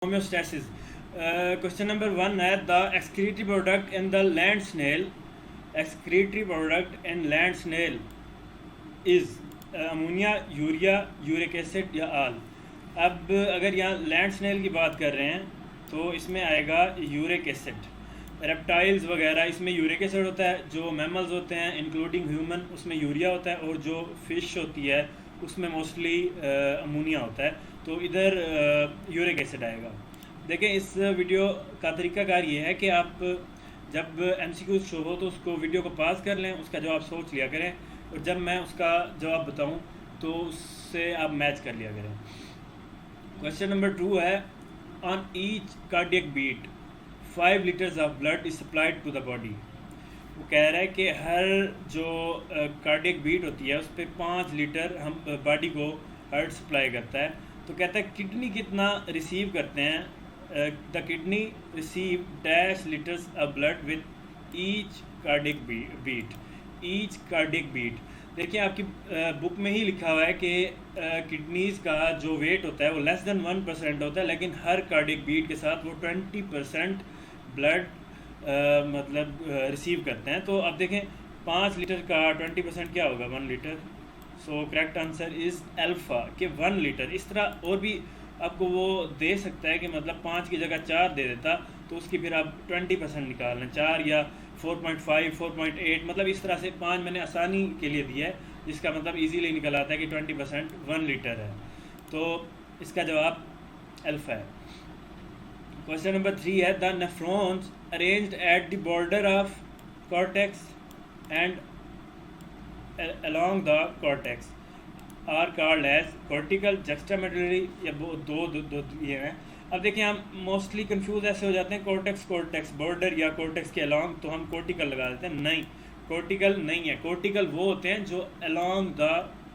homeostasis. Question number 1 है the excretory product in the land snail is ammonia, urea, uric acid या आल. अब अगर यहाँ लैंड स्नेल की बात कर रहे हैं तो इसमें आएगा यूरिक एसिड. रेप्टाइल्स वगैरह इसमें यूरिक एसिड होता है, जो मैमल्स होते हैं इंक्लूडिंग ह्यूमन उसमें यूरिया होता है, और जो फिश होती है उसमें मोस्टली अमोनिया होता है. तो इधर यूरिक एसिड आएगा. देखें, इस वीडियो का तरीकाकार ये है कि आप जब MCQ शो हो तो उसको वीडियो को पास कर लें, उसका जवाब सोच लिया करें, और जब मैं उसका जवाब बताऊं तो उससे आप मैच कर लिया करें. क्वेश्चन नंबर 2 है on each cardiac beat 5 litres of blood is supplied to the body. वो कह रहा है कि हर जो कार्डियक बीट होती है उस पर 5 लीटर हम बॉडी को हार्ट सप्लाई करता है. तो कहता है किडनी कितना रिसीव करते हैं. The kidney receive dash litres of blood with each cardiac beat. देखिए, आपकी बुक में ही लिखा हुआ है कि किडनीज का जो वेट होता है वो लेस देन 1% होता है, लेकिन हर कार्डियक बीट के साथ वो 20% ब्लड रिसीव करते हैं. तो अब देखें, 5 लीटर का 20% क्या होगा? 1 litre. So correct answer is alpha के 1 लीटर. इस तरह और भी आपको वो दे सकता है कि मतलब 5 की जगह 4 दे देता तो उसकी फिर आप 20% निकाल लें, 4 या 4.5, 4.8, मतलब इस तरह से 5 मैंने आसानी के लिए दिया है, जिसका मतलब इजीली निकल आता है कि 20% 1 लीटर है. तो इसका जवाब अल्फ़ा है. क्वेश्चन नंबर 3 है the nephrons arranged at the border of cortex and along the cortex are called as cortical, juxtamedullary, या दो ये हैं. अब देखिए, हम मोस्टली कंफ्यूज ऐसे हो जाते हैं कॉर्टेक्स बॉर्डर या कॉर्टेक्स के अलॉन्ग, तो हम कॉर्टिकल लगा देते हैं. नहीं, कॉर्टिकल नहीं है. कॉर्टिकल वो होते हैं जो अलॉन्ग द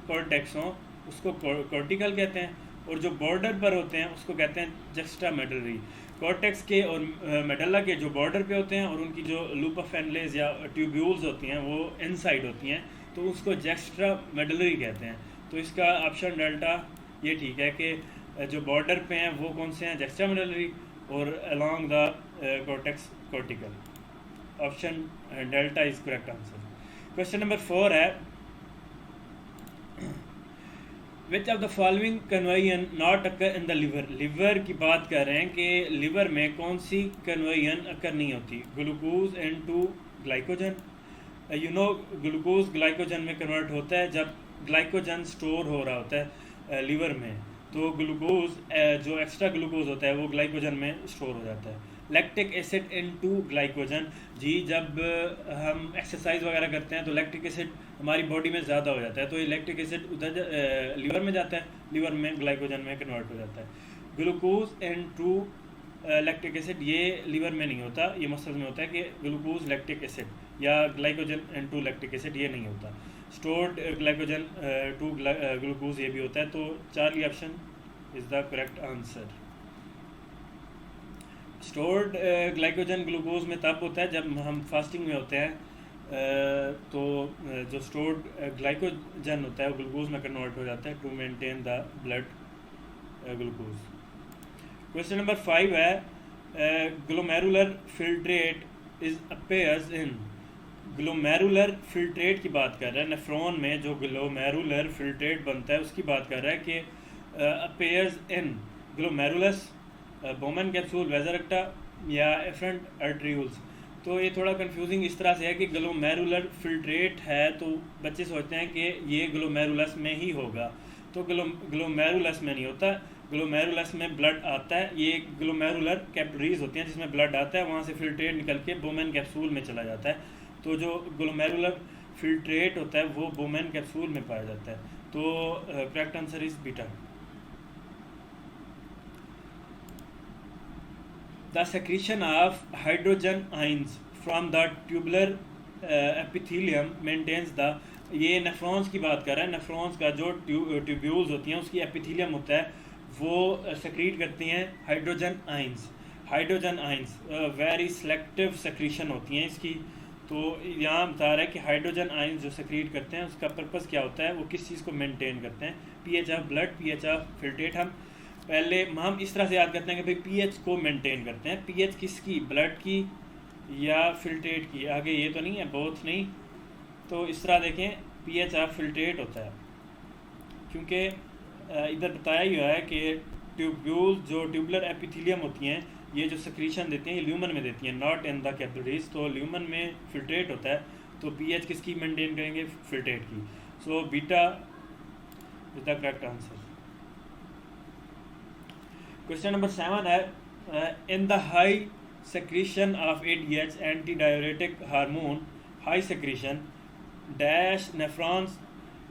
कॉर्टेक्स हों, उसको कॉर्टिकल कहते हैं, और जो बॉर्डर पर होते हैं उसको कहते हैं जक्स्टामेडुलरी. कॉर्टेक्स के और मेडल्ला के जो बॉर्डर पे होते हैं और उनकी जो लूप ऑफ फेनलेस या ट्यूब्यूल्स होती हैं वो इनसाइड होती हैं, तो उसको जक्स्ट्रा मेडलरी कहते हैं. तो इसका ऑप्शन डेल्टा ये ठीक है कि जो बॉर्डर पे हैं वो कौन से हैं? जक्स्ट्रा मेडलरी, और along the cortex cortical. Option delta is correct answer. Question number 4 है विच ऑफ द फॉलोइंग कन्वेयन not occur in the liver. Liver की बात कर रहे हैं कि लिवर में कौन सी कन्वेयन अकर नहीं होती. Glucose into glycogen. Glucose glycogen में कन्वर्ट होता है जब ग्लाइकोजन स्टोर हो रहा होता है लीवर में, तो ग्लूकोज जो एक्स्ट्रा ग्लूकोज होता है वो ग्लाइकोजन में स्टोर हो जाता है. Lactic acid into glycogen. जी, जब हम एक्सरसाइज वगैरह करते हैं तो लैक्टिक एसिड हमारी बॉडी में ज़्यादा हो जाता है, तो ये लैक्टिक एसिड उधर लीवर में जाता है, लीवर में ग्लाइकोजन में कन्वर्ट हो जाता है. ग्लूकोज इनटू लैक्टिक एसिड ये लीवर में नहीं होता, ये मसल में होता है कि ग्लूकोज लैक्टिक एसिड या ग्लाइकोजन इनटू लैक्टिक एसिड ये नहीं होता. स्टोर्ड ग्लाइकोजन टू ग्लूकोज ये भी होता है. तो Charlie option is the correct answer. Stored glycogen glucose में तब होता है जब हम फास्टिंग में होते हैं, तो जो स्टोर्ड ग्लाइकोजन होता है वो ग्लूकोज में कन्वर्ट हो जाता है to maintain the blood glucose. Question number 5 है glomerular filtrate is appears in. Glomerular filtrate की बात कर रहा है. नेफ्रॉन में जो ग्लोमेरुलर फिल्ट्रेट बनता है उसकी बात कर रहा है कि appears in glomerulus, Bowman capsule, vasa recta या एफरेंट आर्टरियोल्स. तो ये थोड़ा कंफ्यूजिंग इस तरह से है कि ग्लोमेरुलर फिल्ट्रेट है तो बच्चे सोचते हैं कि ये ग्लोमेरुलस में ही होगा, तो ग्लोमेरुलस में नहीं होता. ग्लोमेरुलस में ब्लड आता है, ये ग्लोमेरुलर कैपिलरीज होती हैं जिसमें ब्लड आता है, वहाँ से फिल्ट्रेट निकल के बोमेन कैप्सूल में चला जाता है. तो जो ग्लोमेरुलर फिल्ट्रेट होता है वो बोमेन कैप्सूल में पाया जाता है. तो correct answer is beta. The secretion of hydrogen ions from the tubular epithelium maintains the. ये नेफ्रॉन्स की बात कर रहा है. नेफ्रॉन्स का जो ट्यूब्यूल्स होती हैं उसकी एपिथेलियम होता है वो सेक्रीट करती हैं hydrogen ions. Hydrogen ions very selective secretion होती हैं इसकी. तो यहाँ बता रहा है कि हाइड्रोजन आइंस जो सेक्रीट करते हैं उसका पर्पस क्या होता है, वो किस चीज़ को मेंटेन करते हैं. PH of blood, pH of filtrate. हम पहले हम इस तरह से याद करते हैं कि भाई पीएच को मेंटेन करते हैं। पीएच किसकी, ब्लड की या फिल्ट्रेट की, आगे ये तो नहीं है, बोथ नहीं, तो इस तरह देखें पीएच ऑफ फिल्ट्रेट होता है, क्योंकि इधर बताया ही हुआ है कि ट्यूब्यूल जो ट्यूबुलर एपिथेलियम होती हैं ये जो सेक्रीशन देती हैं ये ल्यूमन में देती हैं, नॉट इन द कैपिलरीज। तो ल्यूमन में फिल्ट्रेट होता है, तो पीएच किसकी मेंटेन करेंगे, फिल्ट्रेट की। So beta is the correct answer. Question number 7 है, in the high secretion of ADH antidiuretic hormone, high secretion dash nephrons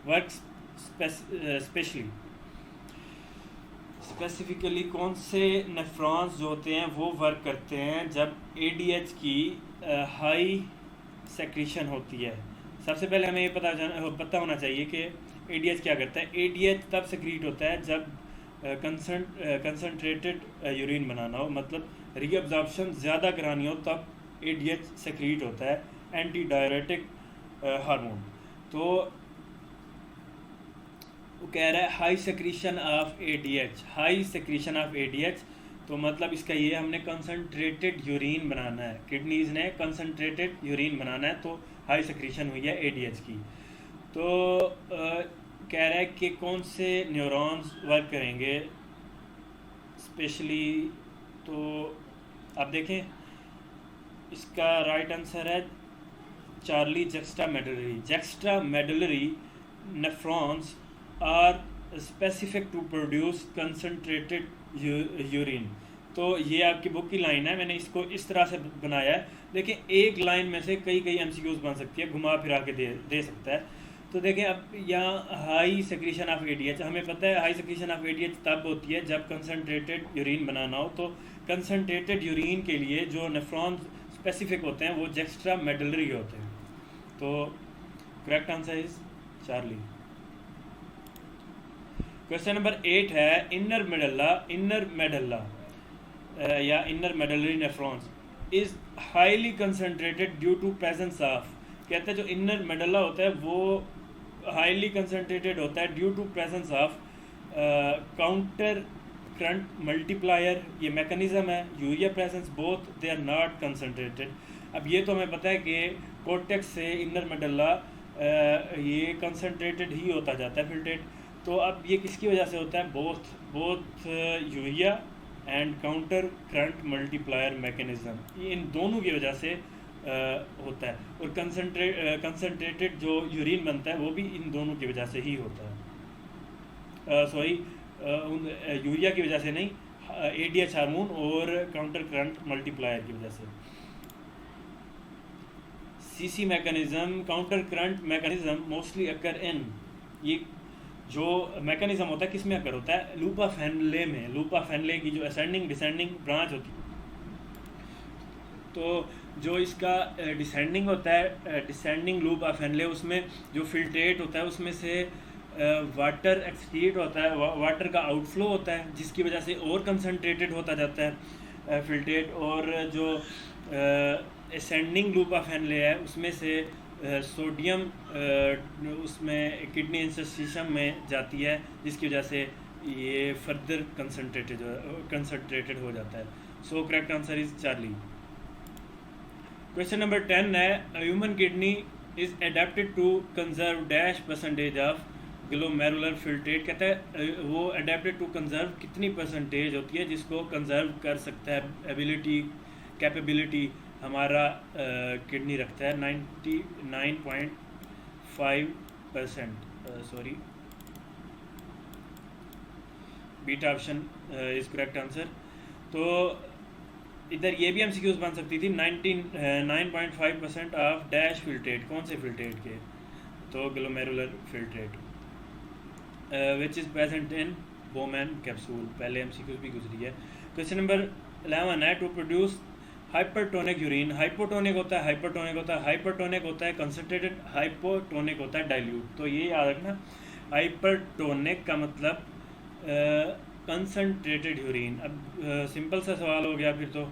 works specifically कौन से नेफ्रॉन्स जो होते हैं वो वर्क करते हैं जब ADH की हाई सेक्रीशन होती है। सबसे पहले हमें ये पता होना चाहिए कि ADH क्या करता है। ADH तब सेक्रीट होता है जब कंसनट्रेटेड यूरिन बनाना हो, मतलब रीअब्जॉर्प्शन ज़्यादा करानी हो, तब ADH सेक्रीट होता है, एंटी डायरेटिक हार्मोन। तो वो कह रहा है high secretion of ADH, high secretion of ADH, तो मतलब इसका ये हमने कंसनट्रेटेड यूरिन बनाना है, किडनीज ने कंसनट्रेटेड यूरिन बनाना है, तो हाई सेक्रीशन हुई है ADH की। तो कह रहा है कि कौन से न्यूरॉन्स वर्क करेंगे स्पेशली, तो आप देखें इसका राइट आंसर है Charlie juxtamedullary. Juxtamedullary nephrons are specific to produce concentrated urine. तो ये आपकी बुक की लाइन है, मैंने इसको इस तरह से बनाया है, लेकिन एक लाइन में से कई MCQs बन सकती है, घुमा फिरा के दे सकता है। तो देखें अब यहाँ हाई सेक्रीशन ऑफ ADH, हमें पता है हाई सेक्रीशन ऑफ ADH तब होती है जब कंसनट्रेटेड यूरिन बनाना हो। तो कंसनट्रेटेड यूरिन के लिए जो नेफ्रॉन स्पेसिफिक होते हैं वो जेक्स्ट्रामेडुलरी होते हैं। तो correct answer is Charlie. Question number 8 है, इनर मेडल्ला या inner medullary nephrons is highly concentrated due to presence of, कहते हैं जो इनर मेडल्ला होता है वो हाईली कंसनट्रेटेड होता है due to presence of counter current multiplier, ये मैकेनिज्म है, urea presence, both they are not concentrated. अब ये तो हमें पता है कि कोर्टेक्स से इनर मेडल्ला ये कंसनट्रेटेड ही होता जाता है, फिल्ट्रेट। तो अब ये किसकी वजह से होता है, both urea and counter current multiplier mechanism, ये इन दोनों की वजह से होता है। और कंसनट्रेटेड जो यूरिन बनता है वो भी इन दोनों की वजह से ही होता है, सॉरी यूरिया की वजह से नहीं, ADH हार्मोन और काउंटर करंट मल्टीप्लायर की वजह से। CC mechanism, counter current mechanism mostly occur in, ये जो मैकेनिज्म होता है किस में अकर होता है, लूपा फैनले में। लूपा फैनले की जो असेंडिंग डिसेंडिंग ब्रांच होती है, तो जो इसका डिसेंडिंग होता है, डिसेंडिंग लूप ऑफ फैनले, उसमें जो फिल्ट्रेट होता है उसमें से वाटर एक्सक्रीट होता है, वाटर का आउटफ्लो होता है, जिसकी वजह से और कंसनट्रेटेड होता जाता है फिल्ट्रेट। और जो असेंडिंग लूप ऑफ फैनले है उसमें से सोडियम उसमें किडनी इंटरस्टिशियम में जाती है, जिसकी वजह से ये फर्दर कंसनट्रेटेड हो जाता है। So correct answer is Charlie. Question number 10 है, human kidney is adapted to conserve dash percentage of glomerular filtrate, कहता है वो अडेप्टेड टू कंजर्व कितनी परसेंटेज होती है जिसको कंजर्व कर सकता है, कैपेबिलिटी हमारा किडनी रखता है 99.5%, sorry beta option is correct answer. तो इधर ये भी MCQs बन सकती थी, 99.5% ऑफ डैश फिल्ट्रेट, कौन से फिल्ट्रेट के, तो glomerular filtrate which is present in Bowman capsule, पहले MCQs भी गुजरी है। क्वेश्चन नंबर 11 है, to produce hypertonic urine, hypotonic होता है, हाइपरटोनिक होता है कंसनट्रेटेड, हाइपोटोनिक होता है डाइल्यूट। तो ये याद रखना, हाइपरटोनिक का मतलब कंसनट्रेटेड यूरिन। अब सिंपल सा सवाल हो गया फिर तो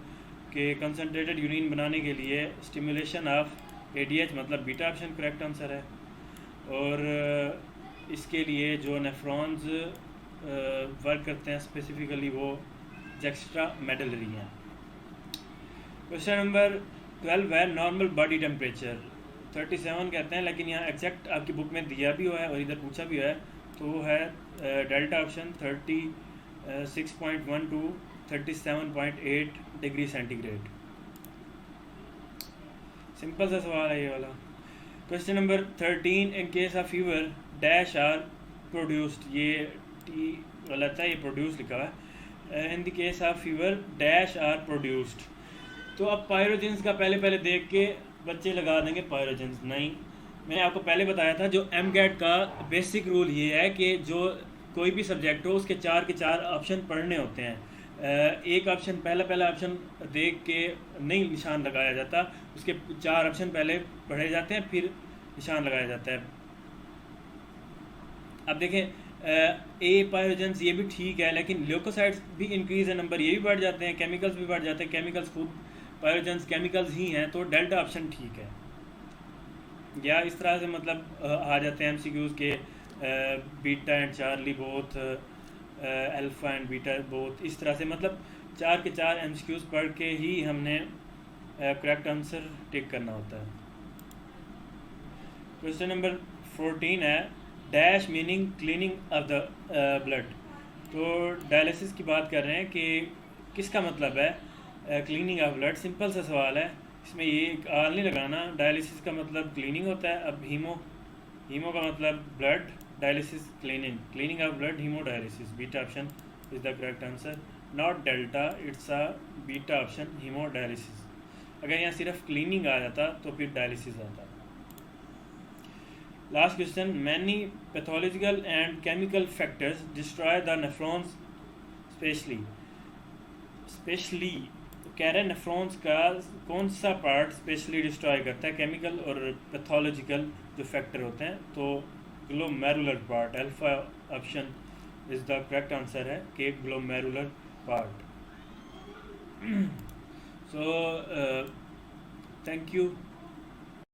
कि कंसनट्रेटेड यूरिन बनाने के लिए स्टिमुलेशन ऑफ ADH, मतलब बीटा ऑप्शन करेक्ट आंसर है। और इसके लिए जो नेफ्रॉन्स वर्क करते हैं स्पेसिफिकली वो एक्स्ट्रा मेडलरी हैं। क्वेश्चन नंबर 12 है नॉर्मल बॉडी टेम्परेचर 37 कहते हैं, लेकिन यहाँ एग्जैक्ट आपकी बुक में दिया भी हुआ है और इधर पूछा भी हुआ है, तो वो है delta option 36.1 to 37.8 degree centigrade. सिंपल सा सवाल है ये वाला। Question number 13 in case of fever dash are produced, ये टी गलत है, ये प्रोड्यूस लिखा हुआ है। In the case of fever dash are produced, तो अब पायरोजेंस का पहले देख के बच्चे लगा देंगे पायरोजेंस। नहीं, मैंने आपको पहले बताया था जो एमगैट का बेसिक रूल ये है कि जो कोई भी सब्जेक्ट हो उसके 4 के 4 ऑप्शन पढ़ने होते हैं। एक ऑप्शन पहला ऑप्शन देख के नहीं निशान लगाया जाता, उसके 4 ऑप्शन पहले पढ़े जाते हैं फिर निशान लगाया जाता है। अब देखें ए पायरोजेंस ये भी ठीक है, लेकिन ल्यूकोसाइट्स भी इंक्रीज है नंबर, ये भी बढ़ जाते हैं, केमिकल्स भी बढ़ जाते हैं, केमिकल्स खुद पायरोजेंस केमिकल्स ही हैं, तो डेल्टा ऑप्शन ठीक है। या इस तरह से मतलब आ जाते हैं एमसीक्यूज के beta and Charlie both, alpha and beta both, इस तरह से मतलब 4 के 4 एमसीक्यूज पढ़ के ही हमने करेक्ट आंसर टिक करना होता है। क्वेश्चन नंबर 14 है dash meaning cleaning of the blood, तो डायलिसिस की बात कर रहे हैं कि किसका मतलब है क्लीनिंग ऑफ ब्लड। सिंपल सा सवाल है, इसमें ये आल नहीं लगाना। डायलिसिस का मतलब क्लीनिंग होता है, अब हीमो का मतलब blood, dialysis cleaning of blood, haemo dialysis. Beta option is the correct answer, not delta, it's a beta option haemo dialysis. अगर यहाँ सिर्फ क्लीनिंग आ जाता तो फिर डायलिसिस आता। Last question, many pathological and chemical factors destroy the nephrons specially कह रहे हैं नेफ्रॉन्स का कौन सा पार्ट स्पेशली डिस्ट्रॉय करता है, केमिकल और पैथोलॉजिकल जो फैक्टर होते हैं, तो glomerular part, alpha option is the correct answer है कि glomerular part. So thank you.